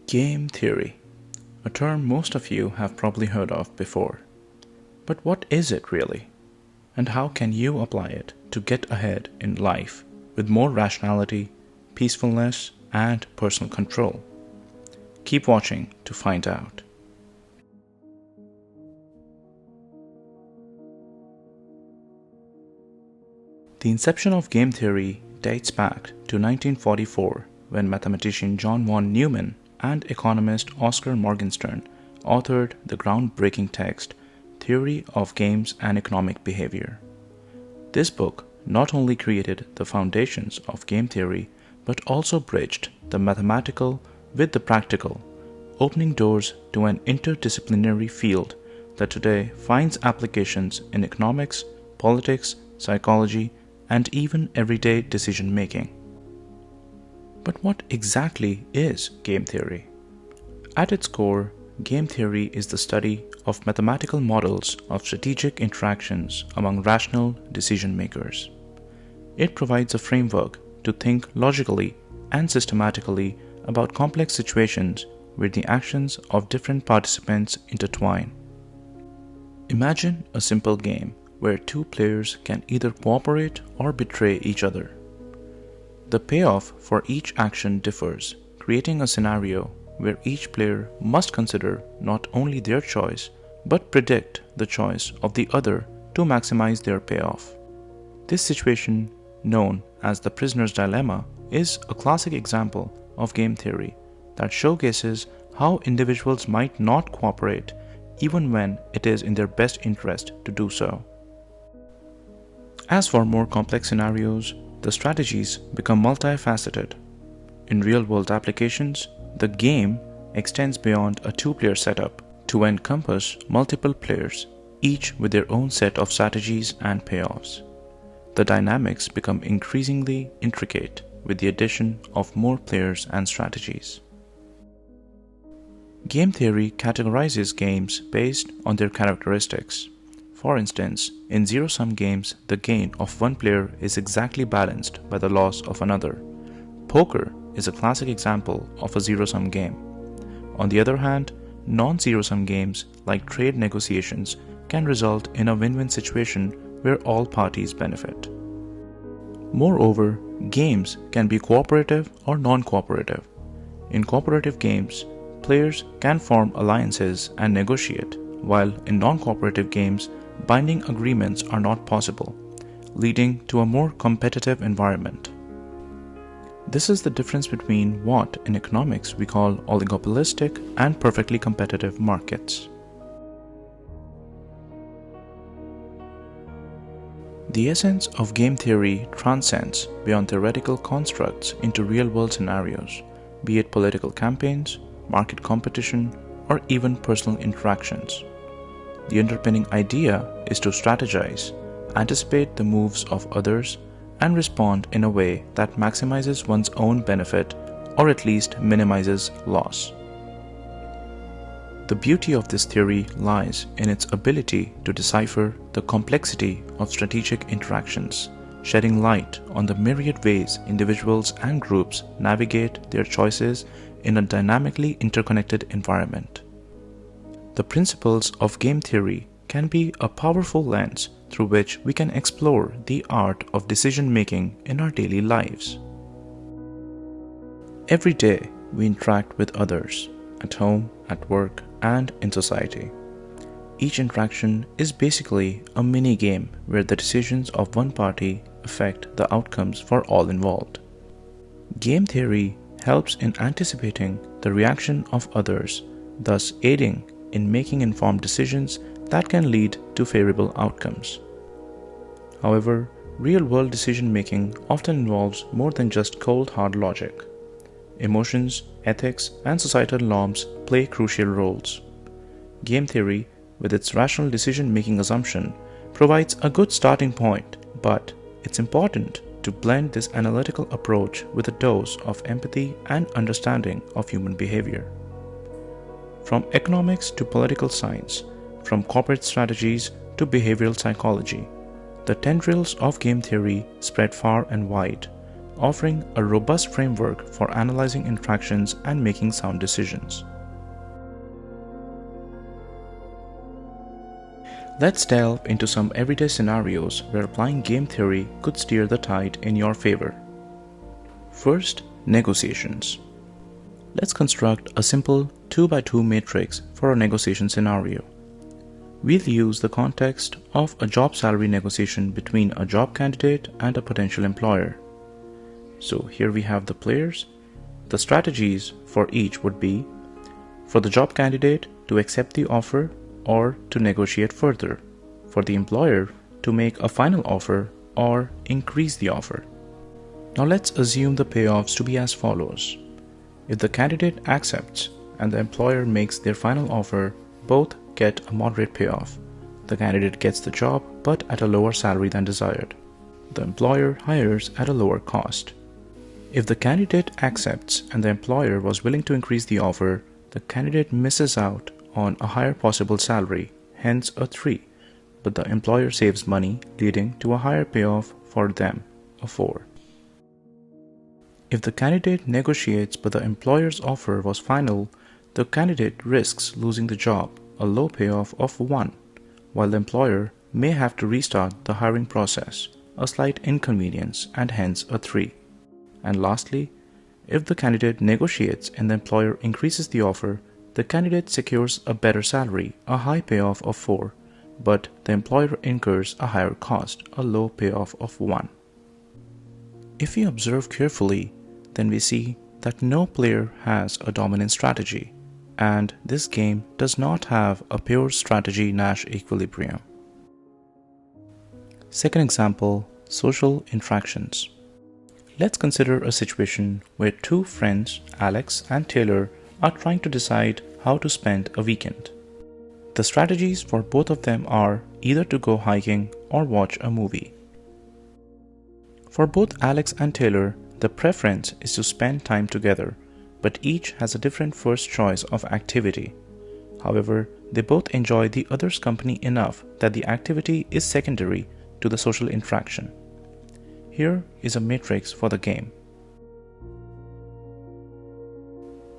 Game theory, a term most of you have probably heard of before. But what is it really? And how can you apply it to get ahead in life with more rationality, peacefulness, and personal control? Keep watching to find out. The inception of game theory dates back to 1944 when mathematician John von Neumann and economist Oscar Morgenstern authored the groundbreaking text Theory of Games and Economic Behavior. This book not only created the foundations of game theory but also bridged the mathematical with the practical, opening doors to an interdisciplinary field that today finds applications in economics, politics, psychology, and even everyday decision making. But what exactly is game theory? At its core, game theory is the study of mathematical models of strategic interactions among rational decision makers. It provides a framework to think logically and systematically about complex situations where the actions of different participants intertwine. Imagine a simple game where two players can either cooperate or betray each other. The payoff for each action differs, creating a scenario where each player must consider not only their choice but predict the choice of the other to maximize their payoff. This situation, known as the prisoner's dilemma, is a classic example of game theory that showcases how individuals might not cooperate even when it is in their best interest to do so. As for more complex scenarios, the strategies become multifaceted. In real-world applications, the game extends beyond a two-player setup to encompass multiple players, each with their own set of strategies and payoffs. The dynamics become increasingly intricate with the addition of more players and strategies. Game theory categorizes games based on their characteristics. For instance, in zero-sum games, the gain of one player is exactly balanced by the loss of another. Poker is a classic example of a zero-sum game. On the other hand, non-zero-sum games like trade negotiations can result in a win-win situation where all parties benefit. Moreover, games can be cooperative or non-cooperative. In cooperative games, players can form alliances and negotiate, while in non-cooperative games, binding agreements are not possible, leading to a more competitive environment. This is the difference between what in economics we call oligopolistic and perfectly competitive markets. The essence of game theory transcends beyond theoretical constructs into real-world scenarios, be it political campaigns, market competition, or even personal interactions. The underpinning idea is to strategize, anticipate the moves of others, and respond in a way that maximizes one's own benefit or at least minimizes loss. The beauty of this theory lies in its ability to decipher the complexity of strategic interactions, shedding light on the myriad ways individuals and groups navigate their choices in a dynamically interconnected environment. The principles of game theory can be a powerful lens through which we can explore the art of decision-making in our daily lives. Every day, we interact with others, at home, at work, and in society. Each interaction is basically a mini-game where the decisions of one party affect the outcomes for all involved. Game theory helps in anticipating the reaction of others, thus aiding in making informed decisions that can lead to favorable outcomes. However, real-world decision-making often involves more than just cold, hard logic. Emotions, ethics, and societal norms play crucial roles. Game theory, with its rational decision-making assumption, provides a good starting point, but it's important to blend this analytical approach with a dose of empathy and understanding of human behavior. From economics to political science, from corporate strategies to behavioral psychology, the tendrils of game theory spread far and wide, offering a robust framework for analyzing interactions and making sound decisions. Let's delve into some everyday scenarios where applying game theory could steer the tide in your favor. First, negotiations. Let's construct a simple 2x2 matrix for a negotiation scenario. We'll use the context of a job salary negotiation between a job candidate and a potential employer. So here we have the players. The strategies for each would be for the job candidate to accept the offer or to negotiate further, for the employer to make a final offer or increase the offer. Now let's assume the payoffs to be as follows. If the candidate accepts and the employer makes their final offer, both get a moderate payoff. The candidate gets the job but at a lower salary than desired. The employer hires at a lower cost. If the candidate accepts and the employer was willing to increase the offer, the candidate misses out on a higher possible salary, hence a 3, but the employer saves money, leading to a higher payoff for them, a 4. If the candidate negotiates but the employer's offer was final, the candidate risks losing the job, a low payoff of 1, while the employer may have to restart the hiring process, a slight inconvenience and hence a 3. And lastly, if the candidate negotiates and the employer increases the offer, the candidate secures a better salary, a high payoff of 4, but the employer incurs a higher cost, a low payoff of 1. If we observe carefully, then we see that no player has a dominant strategy, and this game does not have a pure strategy Nash equilibrium. Second example, social interactions. Let's consider a situation where two friends, Alex and Taylor, are trying to decide how to spend a weekend. The strategies for both of them are either to go hiking or watch a movie. For both Alex and Taylor, the preference is to spend time together, but each has a different first choice of activity. However, they both enjoy the other's company enough that the activity is secondary to the social interaction. Here is a matrix for the game.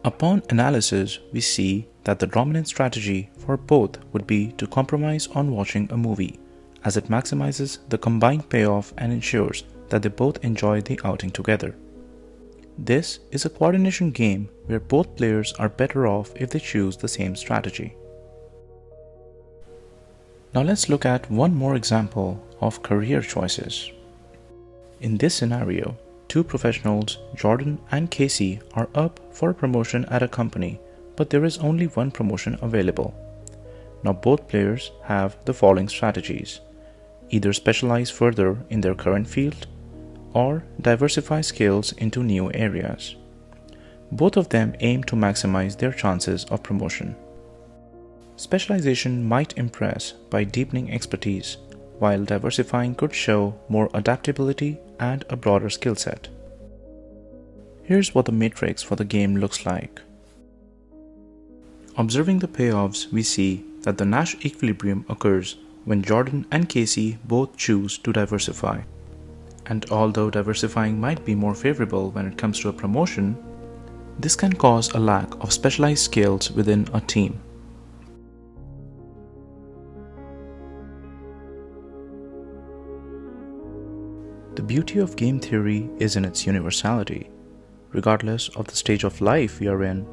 Upon analysis, we see that the dominant strategy for both would be to compromise on watching a movie, as it maximizes the combined payoff and ensures that they both enjoy the outing together. This is a coordination game where both players are better off if they choose the same strategy. Now let's look at one more example of career choices. In this scenario, two professionals, Jordan and Casey, are up for a promotion at a company, but there is only one promotion available. Now both players have the following strategies: either specialize further in their current field or diversify skills into new areas. Both of them aim to maximize their chances of promotion. Specialization might impress by deepening expertise, while diversifying could show more adaptability and a broader skill set. Here's what the matrix for the game looks like. Observing the payoffs, we see that the Nash equilibrium occurs when Jordan and Casey both choose to diversify. And although diversifying might be more favorable when it comes to a promotion, this can cause a lack of specialized skills within a team. The beauty of game theory is in its universality. Regardless of the stage of life we are in,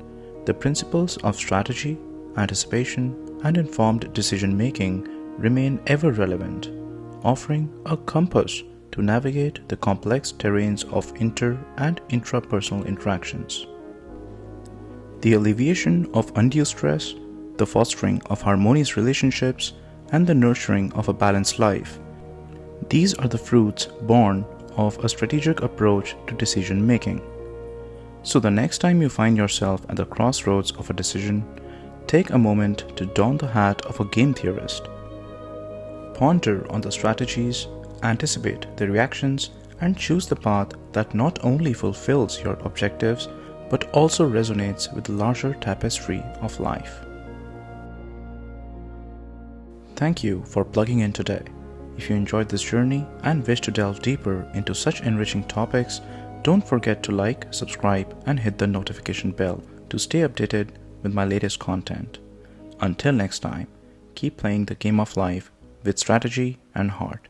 the principles of strategy, anticipation, and informed decision-making remain ever relevant, offering a compass to navigate the complex terrains of inter- and intrapersonal interactions. The alleviation of undue stress, the fostering of harmonious relationships, and the nurturing of a balanced life. These are the fruits born of a strategic approach to decision-making. So the next time you find yourself at the crossroads of a decision, take a moment to don the hat of a game theorist. Ponder on the strategies, anticipate the reactions, and choose the path that not only fulfills your objectives but also resonates with the larger tapestry of life. Thank you for plugging in today. If you enjoyed this journey and wish to delve deeper into such enriching topics, Don't forget to like, subscribe, and hit the notification bell to stay updated with my latest content. Until next time, keep playing the game of life with strategy and heart.